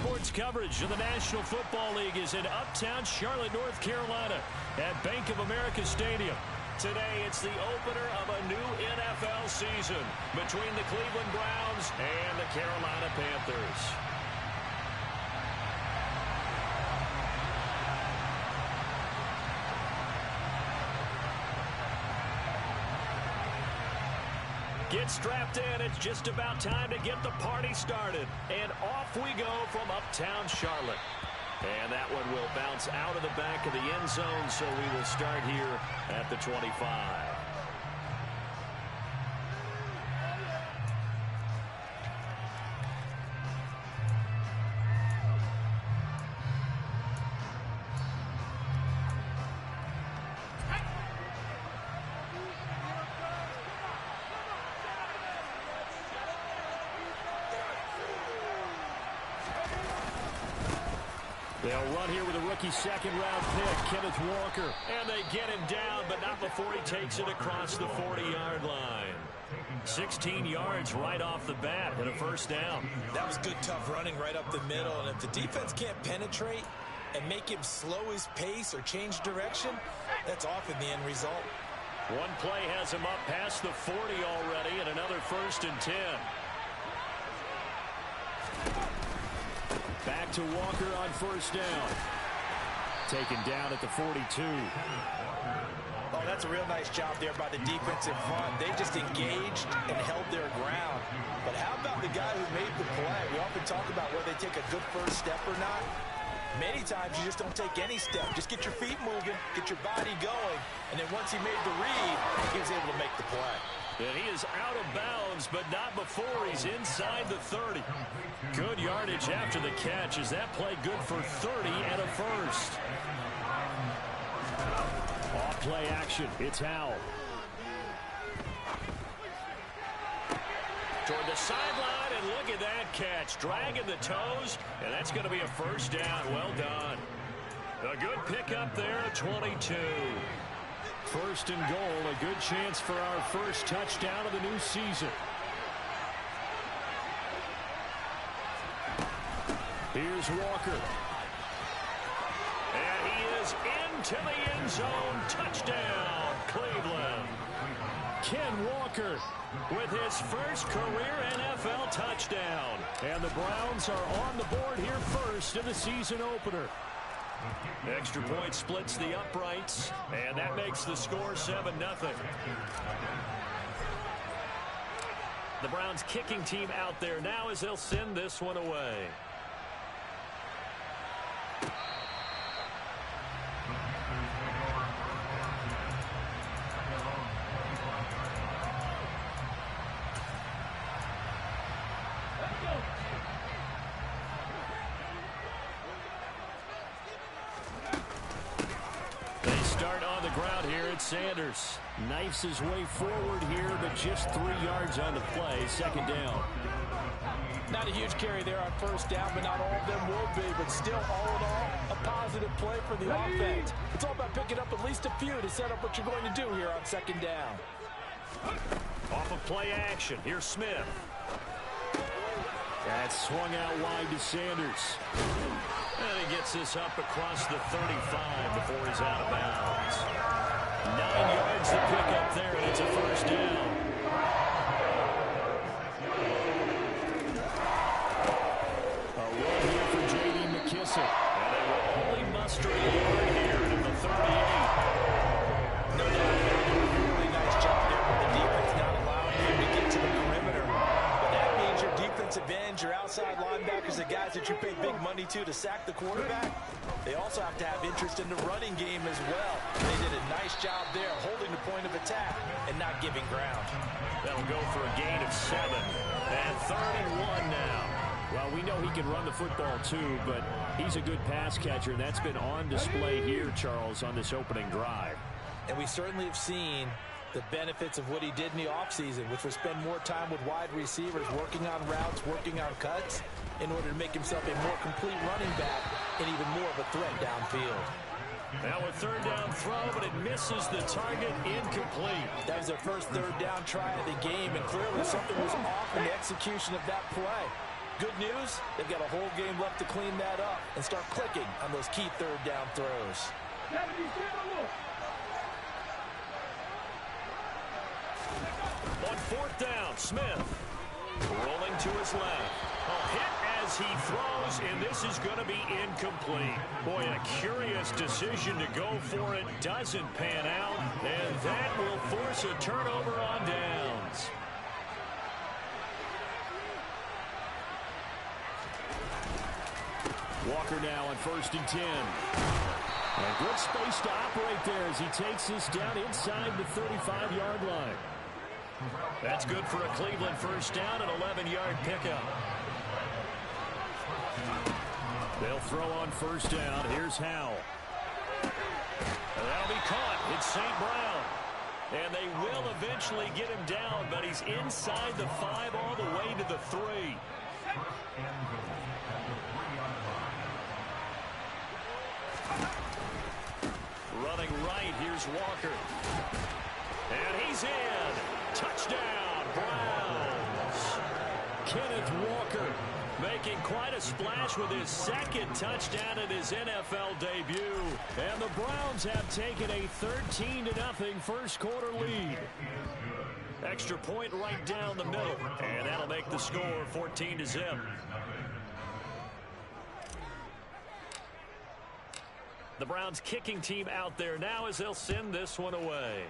sports coverage of the National Football League is in uptown Charlotte, North Carolina at Bank of America Stadium. Today, it's the opener of a new NFL season between the Cleveland Browns and the Carolina Panthers. Get strapped in. It's just about time to get the party started. And off we go from uptown Charlotte. And that one will bounce out of the back of the end zone, so we will start here at the 25. They'll run here with a rookie second-round pick, Kenneth Walker. And they get him down, but not before he takes it across the 40-yard line. 16 yards right off the bat and a first down. That was good, tough running right up the middle. And if the defense can't penetrate and make him slow his pace or change direction, that's often the end result. One play has him up past the 40 already, and another 1st and 10. Back to Walker on first down. Taken down at the 42. Oh, that's a real nice job there by the defense in front. They just engaged and held their ground. But how about the guy who made the play? We often talk about whether they take a good first step or not. Many times you just don't take any step. Just get your feet moving, get your body going, and then once he made the read, he was able to make the play. And he is out of bounds, but not before he's inside the 30. Good yardage after the catch. Is that play good for 30 and a first? Off play action. It's Howell. Toward the sideline, and look at that catch. Dragging the toes, and that's going to be a first down. Well done. A good pickup there at 22. First and goal, a good chance for our first touchdown of the new season. Here's Walker. And he is into the end zone. Touchdown, Cleveland. Ken Walker with his first career NFL touchdown. And the Browns are on the board here first in the season opener. Extra point splits the uprights, and that makes the score 7-0. The Browns kicking team out there now as they'll send this one away. Sanders knifes his way forward here, but just 3 yards on the play. Second down. Not a huge carry there on first down, but not all of them will be. But still, all in all, a positive play for the offense. It's all about picking up at least a few to set up what you're going to do here on second down. Off of play action. Here's Smith. That's swung out wide to Sanders. And he gets this up across the 35 before he's out of bounds. 9 yards to pick up there, and it's a first down. A run here for J.D. McKissick. And they will only muster a yard here in the 38. No doubt, they're doing a really nice job there with the defense not allowing him to get to the perimeter. But that means your defensive ends, your outside linebackers, the guys that you pay big money to sack the quarterback, they also have to have interest in the running game as well. They did a nice job there holding the point of attack and not giving ground. That'll go for a gain of 7. And 31 now. Well, we know he can run the football too, but he's a good pass catcher, and that's been on display here, Charles, on this opening drive. And we certainly have seen the benefits of what he did in the offseason, which was spend more time with wide receivers, working on routes, working on cuts, in order to make himself a more complete running back and even more of a threat downfield. Now a third down throw, but it misses the target, incomplete. That was their first third down try of the game, and clearly something was off in the execution of that play. Good news, they've got a whole game left to clean that up and start clicking on those key third down throws. On fourth down, Smith rolling to his left. A hit as he throws, and this is going to be incomplete. Boy, a curious decision to go for it. Doesn't pan out, and that will force a turnover on downs. Walker now on 1st and 10. And good space to operate there as he takes this down inside the 35-yard line. That's good for a Cleveland first down, an 11-yard pickup. They'll throw on 1st down. Here's Howell. And that'll be caught. It's St. Brown. And they will eventually get him down, but he's inside the 5 all the way to the 3. Running right, here's Walker. And he's in. Touchdown, Browns. Kenneth Walker making quite a splash with his 2nd touchdown in his NFL debut. And the Browns have taken a 13-0 first quarter lead. Extra point right down the middle. And that'll make the score 14-0. The Browns kicking team out there now as they'll send this one away.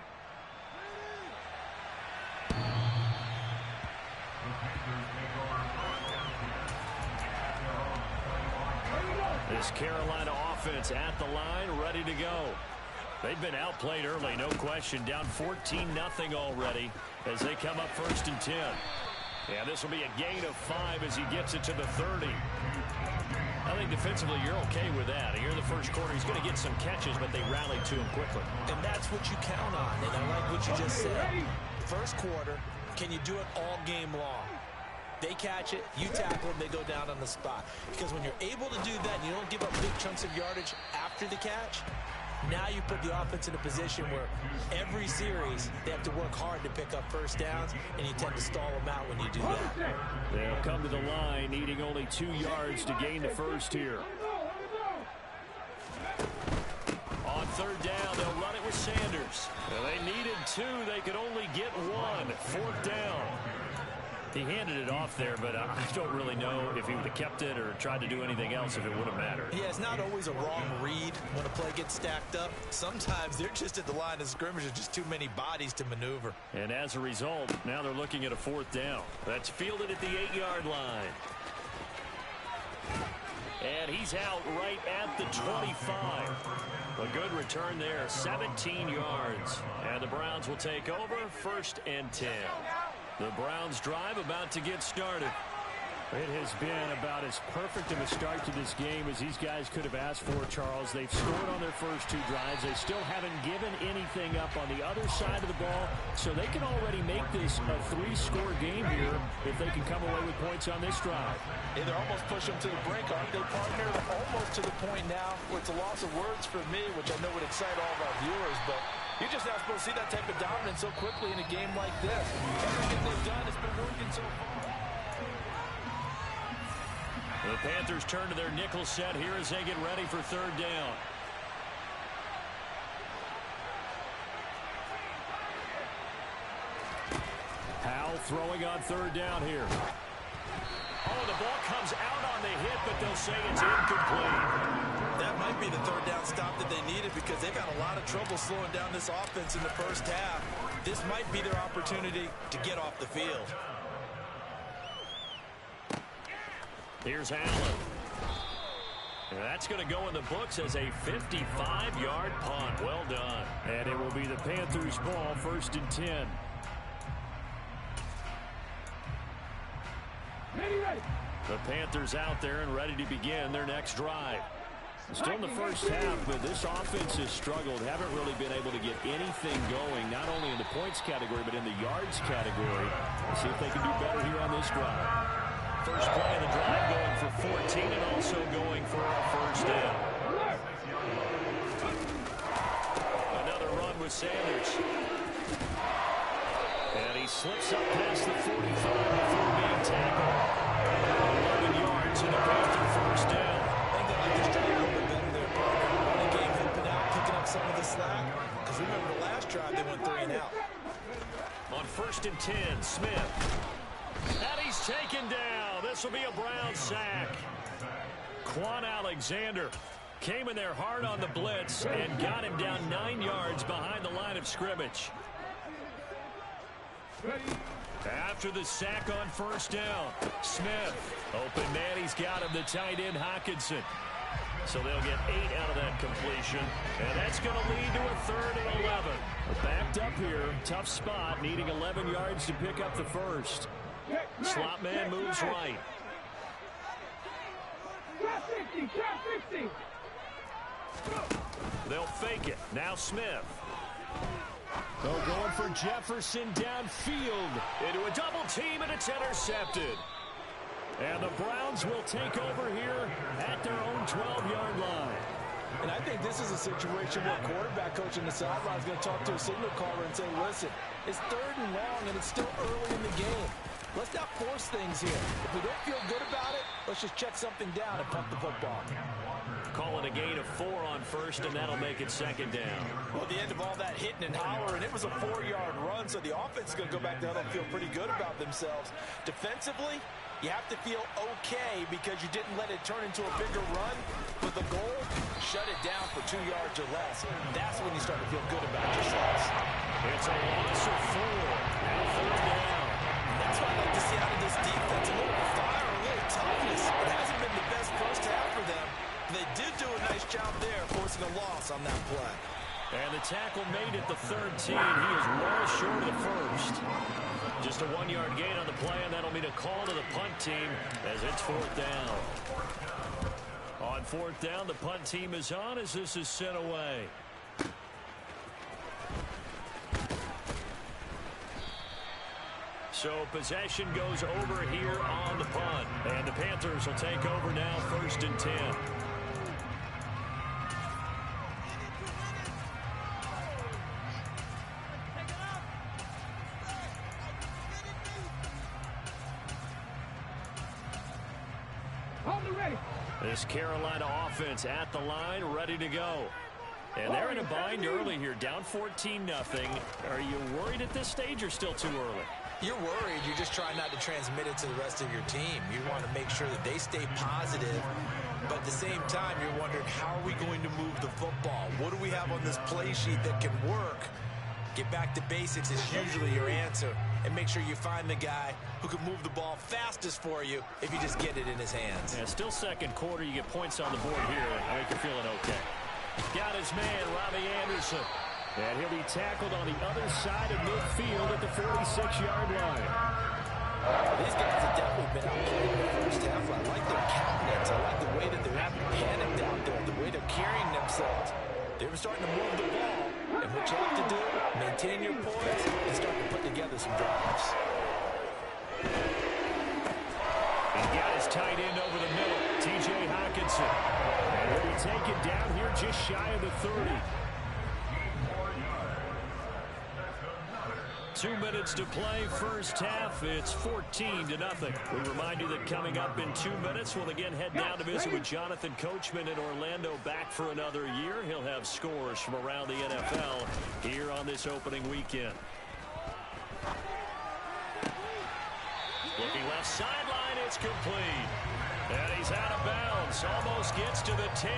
This Carolina offense at the line, ready to go. They've been outplayed early, no question. Down 14-0 already as they come up 1st and 10. Yeah, this will be a gain of 5 as he gets it to the 30. I think defensively you're okay with that. Here in the first quarter, he's going to get some catches, but they rallied to him quickly. And that's what you count on, and I like what you just said. First quarter, can you do it all game long? They catch it, you tackle them, they go down on the spot. Because when you're able to do that and you don't give up big chunks of yardage after the catch, now you put the offense in a position where every series they have to work hard to pick up first downs, and you tend to stall them out when you do that. They'll come to the line needing only 2 yards to gain the first here. On 3rd down, they'll run it with Sanders. Well, they needed 2. They could only get 1. 4th down. He handed it off there, but I don't really know if he would have kept it or tried to do anything else if it would have mattered. Yeah, it's not always a wrong read when a play gets stacked up. Sometimes they're just at the line of scrimmage. There's just too many bodies to maneuver. And as a result, now they're looking at a 4th down. That's fielded at the 8-yard line. And he's out right at the 25. A good return there, 17 yards. And the Browns will take over 1st and 10. The Browns drive about to get started. It has been about as perfect of a start to this game as these guys could have asked for, Charles. They've scored on their first 2 drives. They still haven't given anything up on the other side of the ball, so they can already make this a 3-score game here if they can come away with points on this drive. Hey, they're almost pushing them to the brink, aren't they, partner? Almost to the point now where it's a loss of words for me, which I know would excite all of our viewers, but you're just not supposed to see that type of dominance so quickly in a game like this. Everything they've done has been working so far. The Panthers turn to their nickel set here as they get ready for 3rd down. Howell throwing on 3rd down here. Oh, the ball comes out on the hit, but they'll say it's incomplete. That might be the 3rd down stop that they needed because they've had a lot of trouble slowing down this offense in the first half. This might be their opportunity to get off the field. Here's Allen. And that's going to go in the books as a 55-yard punt. Well done. And it will be the Panthers' ball, 1st and 10. The Panthers out there and ready to begin their next drive. Still in the first half, but this offense has struggled. Haven't really been able to get anything going, not only in the points category, but in the yards category. Let's see if they can do better here on this drive. First play of the drive going for 14 and also going for a 1st down. Another run with Sanders. And he slips up past the 45 before being tackled. 11 Panther first down. I think they'd like to start a little bit better there, partner. Running game helping out, picking up some of the slack. Because remember the last drive, they went 3 and out. On 1st and 10, Smith. And he's taken down. This will be a Brown sack. Quan Alexander came in there hard on the blitz and got him down 9 yards behind the line of scrimmage. After the sack on 1st down, Smith. Open man, he's got him, the tight end Hockenson. So they'll get 8 out of that completion. And that's going to lead to a 3rd and 11. Backed up here, tough spot, needing 11 yards to pick up the first. Slot man moves right. They'll fake it. Now Smith. They're going for Jefferson downfield. Into a double team, and it's intercepted. And the Browns will take over here at their own 12-yard line. And I think this is a situation where quarterback coach in the sideline is going to talk to a signal caller and say, listen, it's 3rd and long, and it's still early in the game. Let's not force things here. If we don't feel good about it, let's just check something down and pump the football. Calling a gain of 4 on 1st, and that'll make it 2nd down. Well, at the end of all that hitting and hollering, it was a 4-yard run, so the offense is going to go back to huddle and feel pretty good about themselves. Defensively, you have to feel okay because you didn't let it turn into a bigger run. With the goal, shut it down for 2 yards or less. That's when you start to feel good about yourselves. It's a loss of 4. Now 3rd down. That's what I like to see out of this defense. A little fire, a little toughness. It hasn't been the best first half for them. They did do a nice job there, forcing a loss on that play. And the tackle made at the 13. He is well short of the first. Just a 1-yard gain on the play, and that'll mean a call to the punt team as it's 4th down. On 4th down, the punt team is on as this is sent away. So possession goes over here on the punt. And the Panthers will take over now, 1st and 10. This Carolina offense at the line, ready to go. And they're in a bind early here, down 14-0. Are you worried at this stage or still too early? You're worried. You're just trying not to transmit it to the rest of your team. You want to make sure that they stay positive. But at the same time, you're wondering, how are we going to move the football? What do we have on this play sheet that can work? Get back to basics is usually your answer. And make sure you find the guy who can move the ball fastest for you if you just get it in his hands. Yeah, still 2nd quarter. You get points on the board here. I think you're feeling okay. Got his man, Robbie Anderson. And he'll be tackled on the other side of midfield at the 46-yard line. These guys have definitely been outplayed in the first half. I like their countenance. I like the way that they're having panicked out there, the way they're carrying themselves. They were starting to move the ball. And what you have to do, maintain your poise and start to put together some drives. He got his tight end over the middle, T.J. Hockenson. And he'll be taken down here just shy of the 30. 2 minutes to play, first half. It's 14-0. We remind you that coming up in 2 minutes, we'll again head down to visit with Jonathan Coachman in Orlando, back for another year. He'll have scores from around the NFL here on this opening weekend. Looking left sideline, it's complete. And he's out of bounds, almost gets to the 10.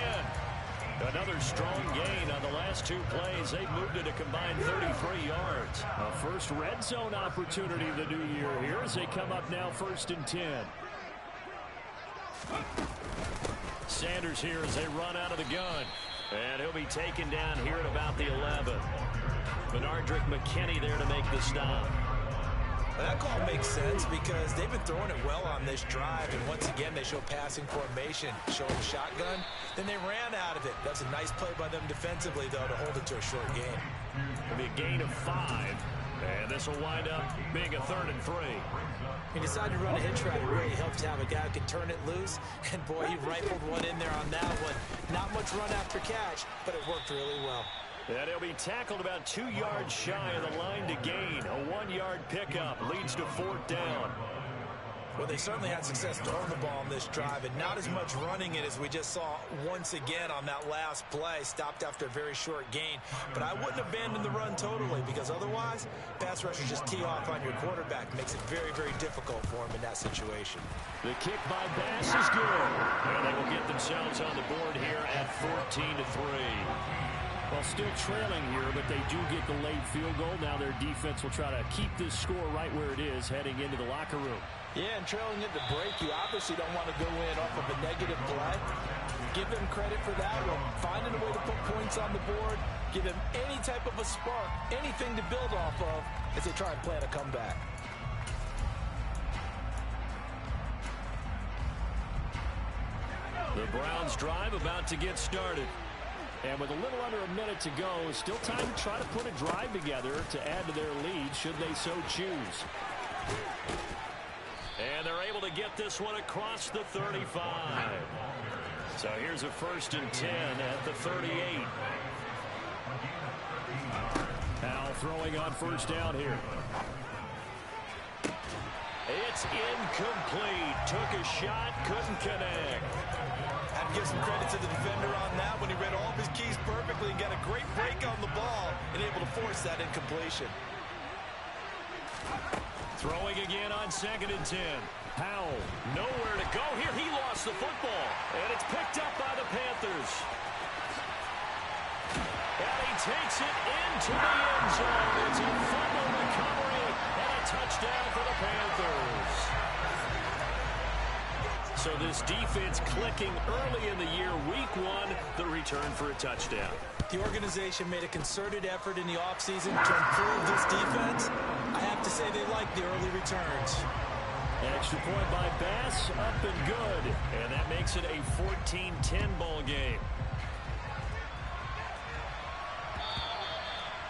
Another strong gain on the last 2 plays. They've moved it a combined 33 yards. A first red zone opportunity of the new year here as they come up now 1st and 10. Sanders here as they run out of the gun. And he'll be taken down here at about the 11. Benardrick McKinney there to make the stop. Well, that call makes sense because they've been throwing it well on this drive, and once again they show passing formation, showing shotgun. Then they ran out of it. That's a nice play by them defensively, though, to hold it to a short gain. It'll be a gain of 5, and this will wind up being a 3rd and 3. He decided to run a hitch route. It really helps to have a guy who can turn it loose, and boy, he rifled one in there on that one. Not much run after catch, but it worked really well. And he'll be tackled about 2 yards shy of the line to gain. A 1-yard pickup leads to 4th down. Well, they certainly had success throwing the ball on this drive and not as much running it as we just saw once again on that last play. Stopped after a very short gain. But I wouldn't abandon the run totally because otherwise, pass rushers just tee off on your quarterback. Makes it very, very difficult for him in that situation. The kick by Bass is good. And they will get themselves on the board here at 14-3. Well, still trailing here, but they do get the late field goal. Now their defense will try to keep this score right where it is heading into the locker room. Yeah, and trailing at the break, you obviously don't want to go in off of a negative play. Give them credit for that one. Finding a way to put points on the board. Give them any type of a spark, anything to build off of as they try and plan a comeback. The Browns drive about to get started. And with a little under a minute to go, still time to try to put a drive together to add to their lead should they so choose. And they're able to get this one across the 35. So here's a 1st and 10 at the 38. Now throwing on 1st down here. It's incomplete. Took a shot, couldn't connect. I'd give some credit to the defender on that when he read all of his keys perfectly and got a great break on the ball and able to force that incompletion. Throwing again on 2nd and 10. Powell, nowhere to go here. He lost the football, and it's picked up by the Panthers. And he takes it into the end zone. It's a fumble recovery and a touchdown for the Panthers. So this defense clicking early in the year, week 1, the return for a touchdown. The organization made a concerted effort in the offseason to improve this defense. I have to say they like the early returns. Extra point by Bass, up and good. And that makes it a 14-10 ball game.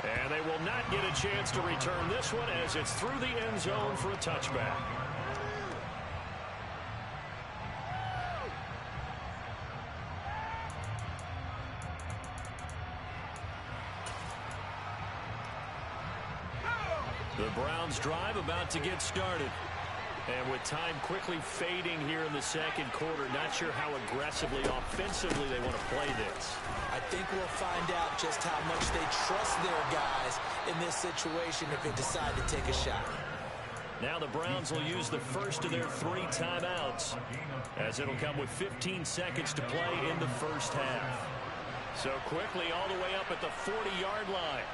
And they will not get a chance to return this one as it's through the end zone for a touchback. The Browns drive about to get started. And with time quickly fading here in the 2nd quarter, not sure how aggressively, offensively they want to play this. I think we'll find out just how much they trust their guys in this situation if they decide to take a shot. Now the Browns will use the first of their 3 timeouts, as it'll come with 15 seconds to play in the first half. So quickly all the way up at the 40-yard line.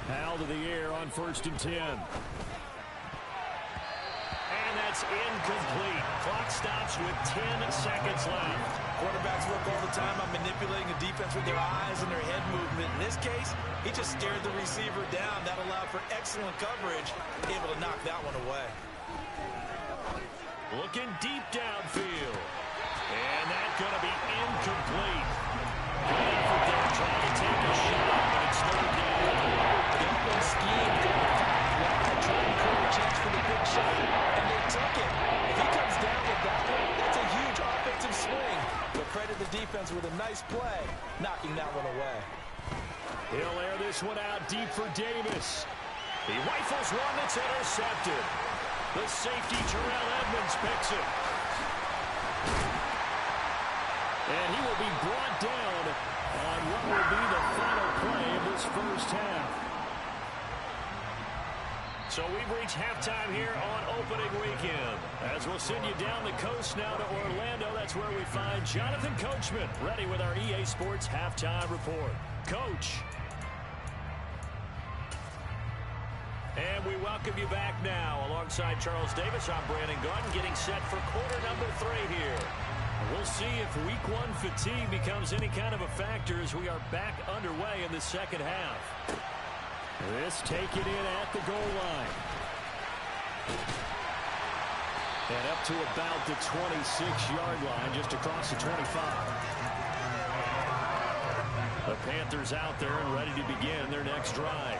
Powell to the air on 1st and 10. And that's incomplete. Clock stops with 10 seconds left. Quarterbacks work all the time on manipulating the defense with their eyes and their head movement. In this case, he just stared the receiver down. That allowed for excellent coverage, able to knock that one away. Looking deep downfield. And that's going to be incomplete. Waiting for Dick, trying to take a shot, but it's third down. Scheme trying to create a chance for the big shot, and they took it. If he comes down with that one, that's a huge offensive swing. But credit the defense with a nice play, knocking that one away. He'll air this one out deep for Davis. He rifles one that's intercepted. The safety, Terrell Edmonds, picks it. And he will be brought down on what will be the final play of this first half. So we've reached halftime here on opening weekend. As we'll send you down the coast now to Orlando, that's where we find Jonathan Coachman, ready with our EA Sports Halftime Report. Coach. And we welcome you back now. Alongside Charles Davis, I'm Brandon Gordon, getting set for quarter number 3 here. We'll see if week 1 fatigue becomes any kind of a factor as we are back underway in the second half. This taken in at the goal line. And up to about the 26-yard line, just across the 25. The Panthers out there and ready to begin their next drive.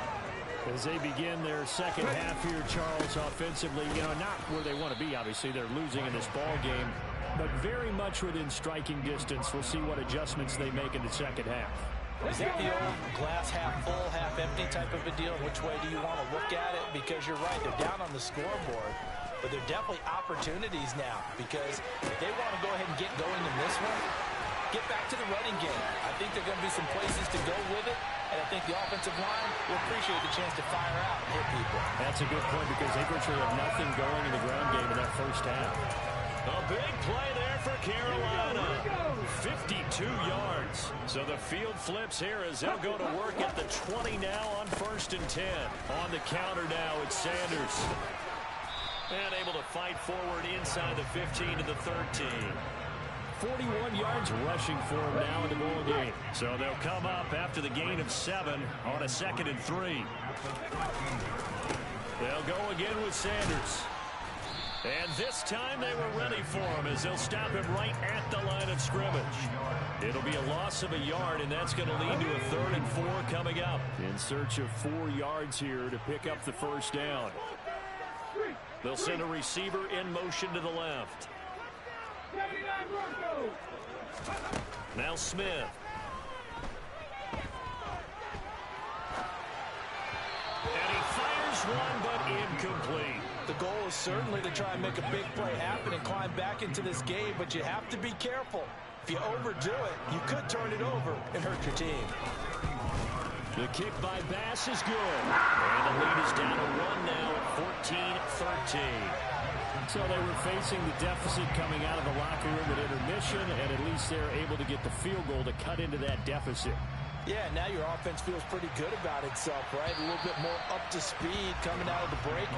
As they begin their second half here, Charles, offensively, not where they want to be, obviously. They're losing in this ball game, but very much within striking distance. We'll see what adjustments they make in the second half. Is that the old glass half full, half empty type of a deal? Which way do you want to look at it? Because you're right, they're down on the scoreboard. but they're definitely opportunities now because if they want to go ahead and get going in this one, get back to the running game. I think there are going to be some places to go with it, and I think the offensive line will appreciate the chance to fire out and hit people. That's a good point because they virtually have nothing going in the ground game in that first half. A big play there for Carolina. 52 yards. So the field flips here as they'll go to work at the 20 now on 1st and 10. On the counter now, it's Sanders. And able to fight forward inside the 15 to the 13. 41 yards rushing for him now in the ball game. So they'll come up after the gain of 7 on a 2nd and 3. They'll go again with Sanders. And this time they were ready for him as they'll stop him right at the line of scrimmage. It'll be a loss of a yard, and that's going to lead to a 3rd and 4 coming up. In search of 4 yards here to pick up the first down. They'll send a receiver in motion to the left. Now Smith. And he fires one, but incomplete. The goal is certainly to try and make a big play happen and climb back into this game, but you have to be careful. If you overdo it, you could turn it over and hurt your team. The kick by Bass is good. And the lead is down to 1 now at 14-13. So they were facing the deficit coming out of the locker room at intermission, and at least they're able to get the field goal to cut into that deficit. Yeah, now your offense feels pretty good about itself, right? A little bit more up to speed coming out of the break.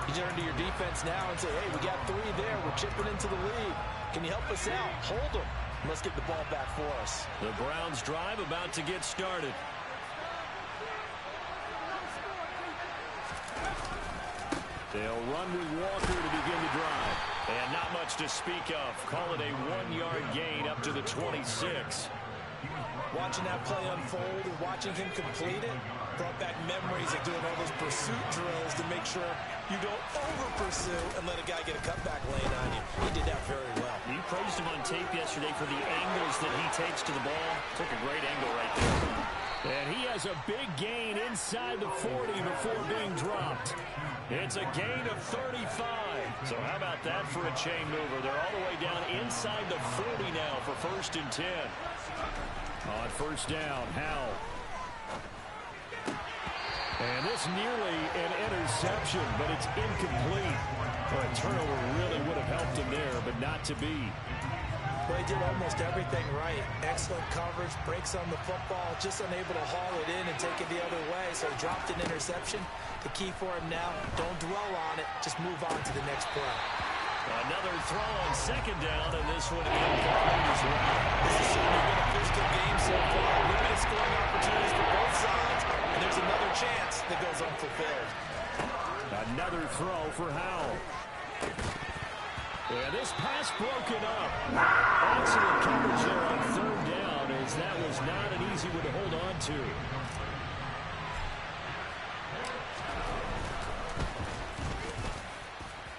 You turn to your defense now and say, hey, we got 3 there. We're chipping into the lead. Can you help us out? Hold them. Let's get the ball back for us. The Browns drive about to get started. They'll run with Walker to begin the drive. And not much to speak of. Call it a 1-yard gain up to the 26. Watching that play unfold and watching him complete it brought back memories of doing all those pursuit drills to make sure you don't over-pursue and let a guy get a cutback lane on you. He did that very well. You praised him on tape yesterday for the angles that he takes to the ball. Took a great angle right there. And he has a big gain inside the 40 before being dropped. It's a gain of 35. So how about that for a chain mover? They're all the way down inside the 40 now for 1st and 10. On 1st down, Howell. And this nearly an interception, but it's incomplete. Well, a turnover really would have helped him there, but not to be. Well, he did almost everything right. Excellent coverage, breaks on the football, just unable to haul it in and take it the other way. So he dropped an interception. The key for him now, don't dwell on it. Just move on to the next play. Another throw on 2nd down, and this one incomplete as well. This has certainly been a physical game so far. Limited scoring opportunities for both sides, and there's another chance that goes unfulfilled. Another throw for Howell. And this pass broken up. Excellent coverage there on 3rd down, as that was not an easy one to hold on to.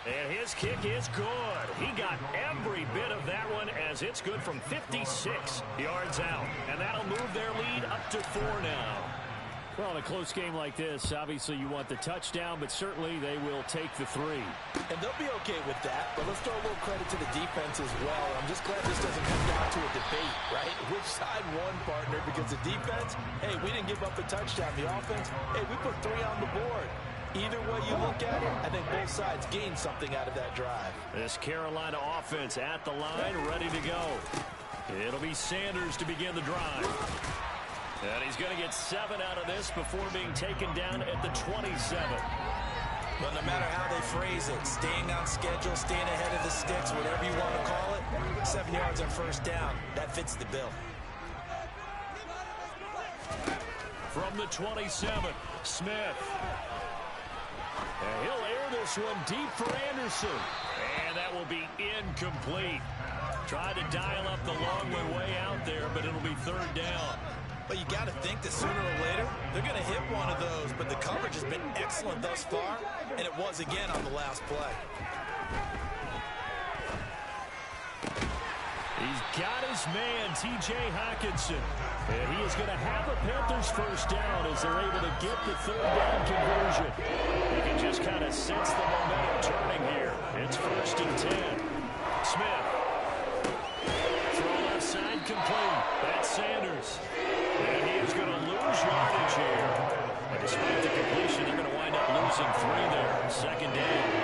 And his kick is good. He got every bit of that one as it's good from 56 yards out. And that'll move their lead up to 4 now. Well, in a close game like this, obviously you want the touchdown, but certainly they will take the 3. And they'll be okay with that, but let's throw a little credit to the defense as well. I'm just glad this doesn't come down to a debate, right? Which side won, partner? Because the defense, hey, we didn't give up a touchdown. The offense, hey, we put 3 on the board. Either way you look at it, I think both sides gained something out of that drive. This Carolina offense at the line, ready to go. It'll be Sanders to begin the drive. And he's going to get 7 out of this before being taken down at the 27. But no matter how they phrase it, staying on schedule, staying ahead of the sticks, whatever you want to call it, 7 yards on 1st down, that fits the bill. From the 27, Smith. And he'll air this one deep for Anderson. And that will be incomplete. Tried to dial up the long way out there, but it'll be 3rd down. But you got to think that sooner or later, they're going to hit one of those. But the coverage has been excellent thus far, and it was again on the last play. He's got his man, T.J. Hockenson. And he is going to have a Panthers 1st down as they're able to get the 3rd down conversion. He can and just kind of sense the momentum turning here. It's 1st and 10. Smith. Throw left side complete. That's Sanders. And he is going to lose yardage here. And despite the completion, they're going to wind up losing 3 there. 2nd down.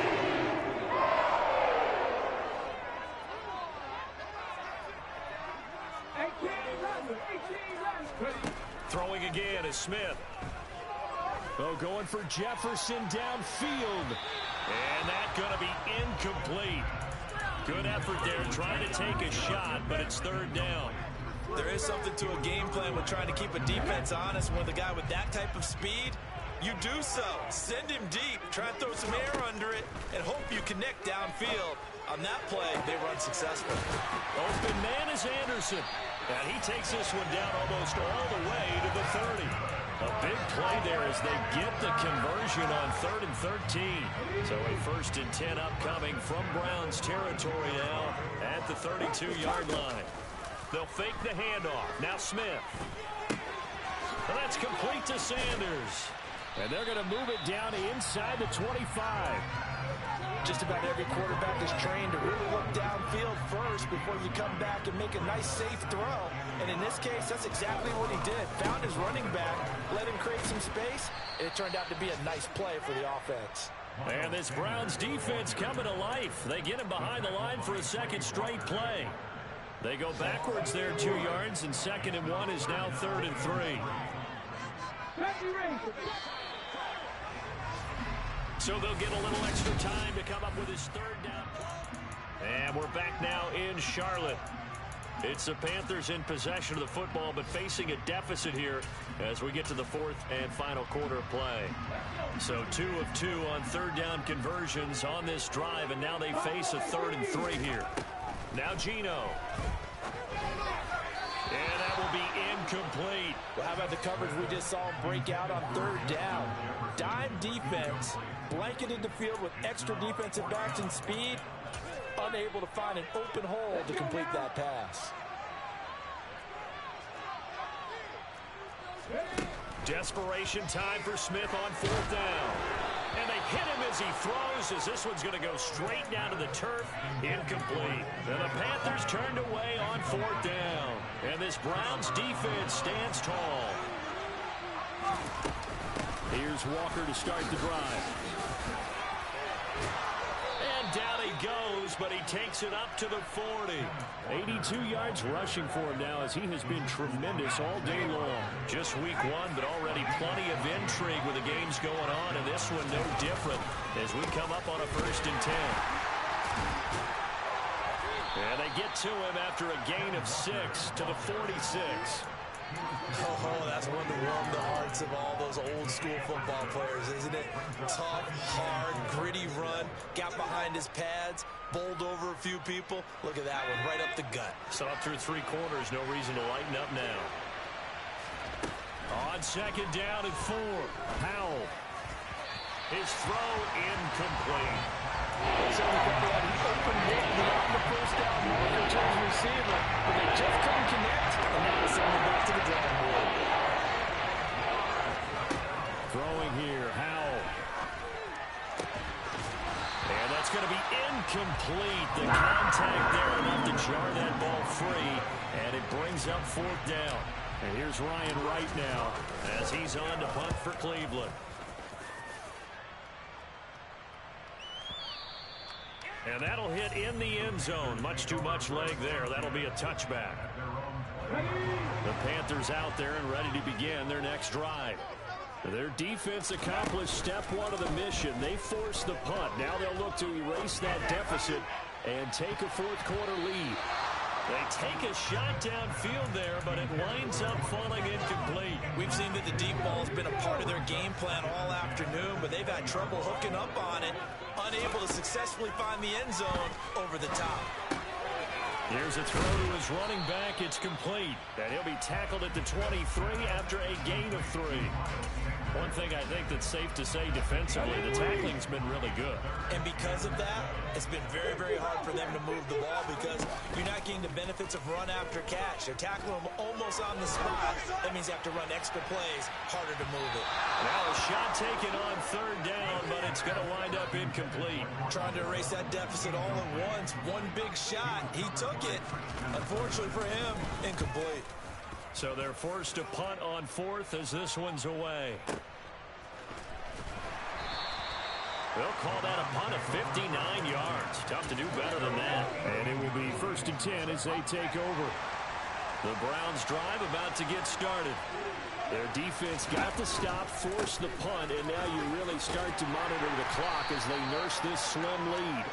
Throwing again is Smith. Oh, going for Jefferson downfield. And that's going to be incomplete. Good effort there, trying to take a shot, but it's 3rd down. There is something to a game plan with trying to keep a defense honest. With a guy with that type of speed, you do so. Send him deep, try and throw some air under it, and hope you connect downfield. On that play, they run successful. Open man is Anderson. And he takes this one down almost all the way to the 30. A big play there as they get the conversion on 3rd and 13. So a 1st and 10 upcoming from Browns territory now at the 32-yard line. They'll fake the handoff. Now Smith. And that's complete to Sanders. And they're going to move it down inside the 25. Just about every quarterback is trained to really look downfield first before you come back and make a nice, safe throw. And in this case, that's exactly what he did. Found his running back, let him create some space, and it turned out to be a nice play for the offense. And this Browns defense coming to life. They get him behind the line for a 2nd straight play. They go backwards there 2 yards, and 2nd and 1 is now 3rd and 3. So they'll get a little extra time to come up with his 3rd down play. And we're back now in Charlotte. It's the Panthers in possession of the football, but facing a deficit here as we get to the 4th and final quarter of play. So 2 of 2 on 3rd down conversions on this drive, and now they face a 3rd and 3 here. Now Geno. And that will be incomplete. Well, how about the coverage we just saw break out on 3rd down? Dime defense, blanketed the field with extra defensive backs and speed, unable to find an open hole to complete that pass. Desperation time for Smith on 4th down. And they hit him as he throws, as this one's going to go straight down to the turf. Incomplete. And the Panthers turned away on 4th down. And this Browns defense stands tall. Here's Walker to start the drive. And down he goes, but he takes it up to the 40. 82 yards rushing for him now, as he has been tremendous all day long. Just week 1, but already plenty of intrigue with the games going on, and this one no different as we come up on a 1st and 10. And they get to him after a gain of 6 to the 46. Oh, that's one to warm the hearts of all those old school football players, isn't it? Tough, hard, gritty run, got behind his pads, bowled over a few people. Look at that one, right up the gut. Saw it through 3 quarters, no reason to lighten up now. On 2nd down and 4, Powell. His throw incomplete. So we got an open hit on the 1st down marker to his receiver, but they just couldn't connect, and now it's sending back to the drawing board. Throwing here, Howell. And that's going to be incomplete. The contact there enough to jar that ball free, and it brings up 4th down. And here's Ryan Wright now as he's on to punt for Cleveland. And that'll hit in the end zone. Much too much leg there. That'll be a touchback. The Panthers out there and ready to begin their next drive. Their defense accomplished step 1 of the mission. They forced the punt. Now they'll look to erase that deficit and take a 4th quarter lead. They take a shot downfield there, but it winds up falling incomplete. We've seen that the deep ball has been a part of their game plan all afternoon, but they've had trouble hooking up on it, unable to successfully find the end zone over the top. Here's a throw to his running back. It's complete. And he'll be tackled at the 23 after a gain of 3. One thing I think that's safe to say defensively, the tackling's been really good. And because of that, it's been very, very hard for them to move the ball because you're not getting the benefits of run after catch. They're tackling them almost on the spot. That means you have to run extra plays, harder to move it. Now a shot taken on 3rd down, but it's going to wind up incomplete. Trying to erase that deficit all at once. One big shot. He took it. Unfortunately for him, incomplete. So they're forced to punt on 4th as this one's away. They'll call that a punt of 59 yards. Tough to do better than that. And it will be 1st and 10 as they take over. The Browns drive about to get started. Their defense got the stop, forced the punt, and now you really start to monitor the clock as they nurse this slim lead.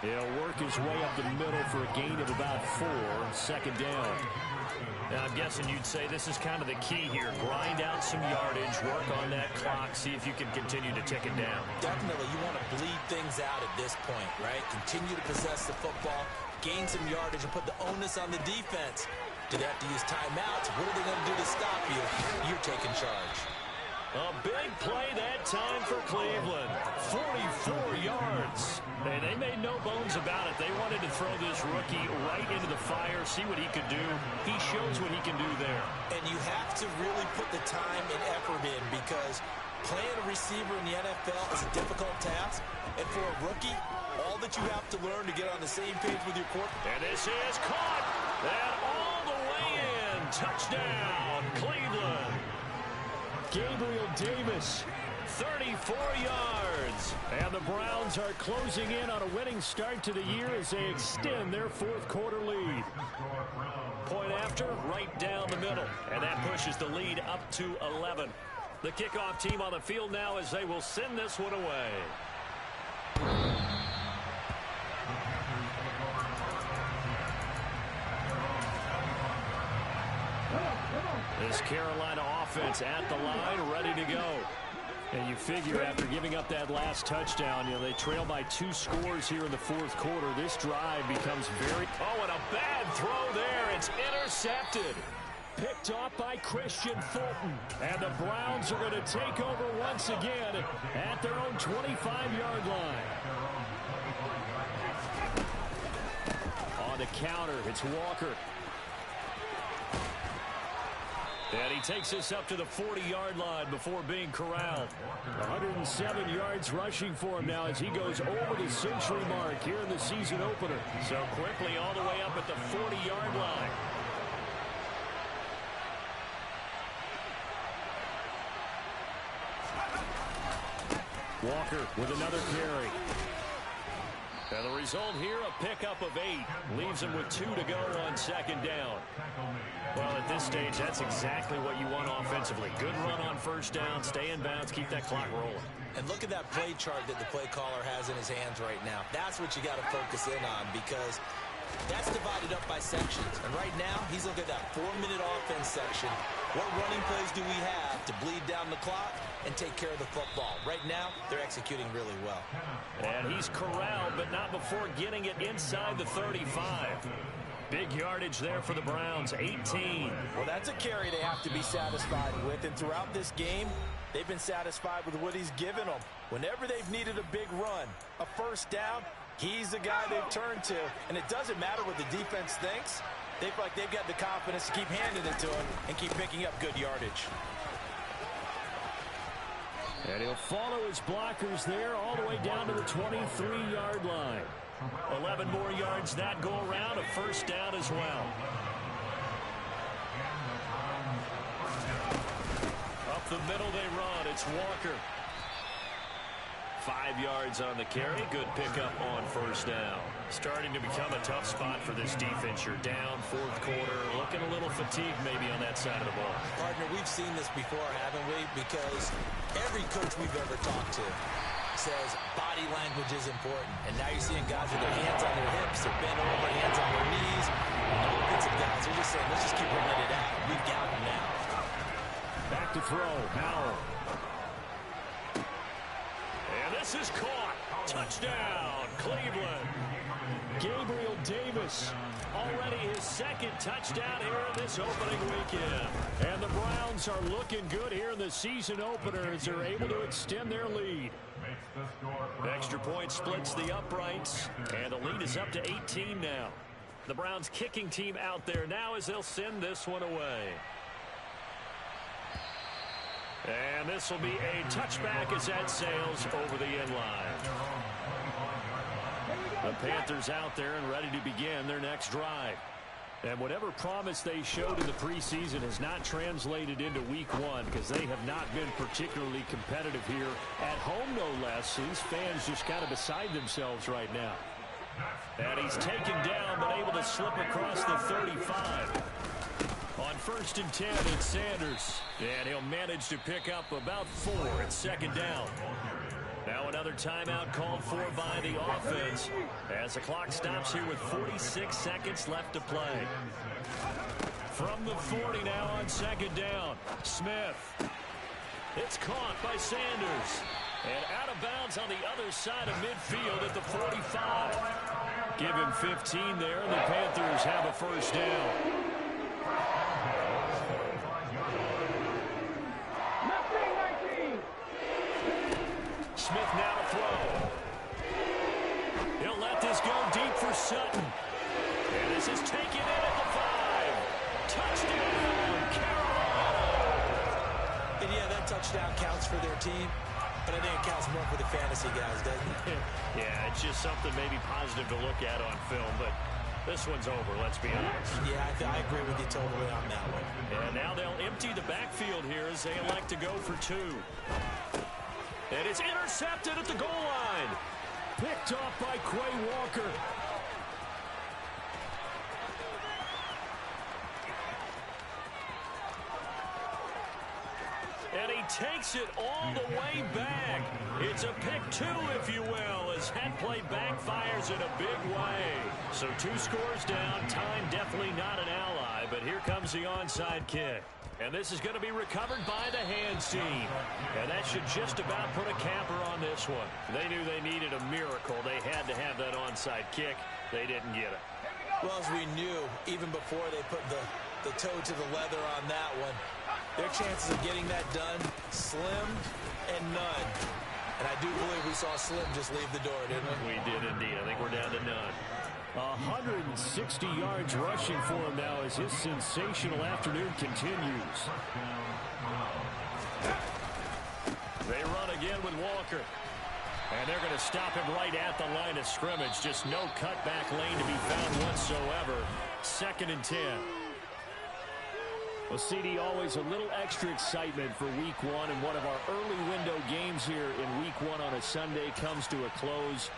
He'll work his way up the middle for a gain of about 4, 2nd down. Now, I'm guessing you'd say this is kind of the key here. Grind out some yardage, work on that clock, see if you can continue to tick it down. Definitely, you want to bleed things out at this point, right? Continue to possess the football, gain some yardage, and put the onus on the defense. Do they have to use timeouts? What are they going to do to stop you? You're taking charge. A big play that time for Cleveland. 44 yards. And they made no bones about it. They wanted to throw this rookie right into the fire, see what he could do. He shows what he can do there. And you have to really put the time and effort in because playing a receiver in the NFL is a difficult task. And for a rookie, all that you have to learn to get on the same page with your quarterback. And this is caught. That all the way in. Touchdown, Cleveland. Gabriel Davis, 34 yards. And the Browns are closing in on a winning start to the year as they extend their 4th quarter lead. Point after, right down the middle. And that pushes the lead up to 11. The kickoff team on the field now as they will send this one away. This Carolina offense at the line, ready to go. And you figure after giving up that last touchdown, they trail by 2 scores here in the 4th quarter. This drive becomes very... Oh, and a bad throw there. It's intercepted. Picked off by Christian Fulton. And the Browns are going to take over once again at their own 25-yard line. On the counter, it's Walker. And he takes us up to the 40-yard line before being corralled. 107 yards rushing for him now as he goes over the century mark here in the season opener. So quickly all the way up at the 40-yard line. Walker with another carry. And the result here, a pickup of 8. Leaves him with 2 to go on 2nd down. Well, at this stage, that's exactly what you want offensively. Good run on 1st down, stay in bounds, keep that clock rolling. And look at that play chart that the play caller has in his hands right now. That's what you got to focus in on because that's divided up by sections. And right now, he's looking at that 4-minute offense section. What running plays do we have to bleed down the clock and take care of the football? Right now, they're executing really well. And he's corralled, but not before getting it inside the 35. Big yardage there for the Browns, 18. Well, that's a carry they have to be satisfied with. And throughout this game, they've been satisfied with what he's given them. Whenever they've needed a big run, a 1st down, he's the guy they've turned to. And it doesn't matter what the defense thinks. They feel like they've got the confidence to keep handing it to him and keep picking up good yardage. And he'll follow his blockers there all the way down to the 23-yard line. 11 more yards that go around, a 1st down as well. Up the middle they run. It's Walker. 5 yards on the carry. Good pickup on 1st down. Starting to become a tough spot for this defense. You're down 4th quarter. Looking a little fatigued maybe on that side of the ball. Partner, we've seen this before, haven't we? Because every coach we've ever talked to says body language is important. And now you're seeing guys with their hands on their hips, they're bent over, hands on their knees. And the offensive guys are just saying, let's just keep running it out. We've got them now. Back to throw. Howell. And this is caught. Touchdown, Cleveland. Gabriel Davis, already his second touchdown here in this opening weekend. And the Browns are looking good here in the season opener as they're able to extend their lead. Extra point splits the uprights, and the lead is up to 18 now. The Browns kicking team out there now as they'll send this one away. And this will be a touchback as that sails over the end line. The Panthers out there and ready to begin their next drive. And whatever promise they showed in the preseason has not translated into week one because they have not been particularly competitive here at home, no less. These fans just kind of beside themselves right now. And he's taken down but able to slip across the 35. On 1st and 10, it's Sanders. And he'll manage to pick up about 4 at 2nd down. Now another timeout called for by the offense as the clock stops here with 46 seconds left to play. From the 40 now on 2nd down, Smith. It's caught by Sanders. And out of bounds on the other side of midfield at the 45. Give him 15 there, and the Panthers have a 1st down. Smith now to throw. He'll let this go deep for Sutton. And this is taken in at the 5. Touchdown, Carolina. And yeah, that touchdown counts for their team, but I think it counts more for the fantasy guys, doesn't it? Yeah, it's just something maybe positive to look at on film, but this one's over, let's be honest. Yeah, I agree with you totally on that one. And now they'll empty the backfield here as they elect to go for 2. And it's intercepted at the goal line. Picked off by Quay Walker. And he takes it all the way back. It's a pick 2, if you will, as that play backfires in a big way. So 2 scores down. Time definitely not an ally, but here comes the onside kick. And this is going to be recovered by the hands team. And that should just about put a capper on this one. They knew they needed a miracle. They had to have that onside kick. They didn't get it. Well, as we knew, even before they put the toe to the leather on that one, their chances of getting that done, slim and none. And I do believe we saw Slim just leave the door, didn't we? We did indeed. I think we're down to none. 160 yards rushing for him now as his sensational afternoon continues. They run again with Walker. And they're going to stop him right at the line of scrimmage. Just no cutback lane to be found whatsoever. 2nd and 10. Well, CD, always a little extra excitement for week one, and one of our early window games here in week one on a Sunday comes to a close.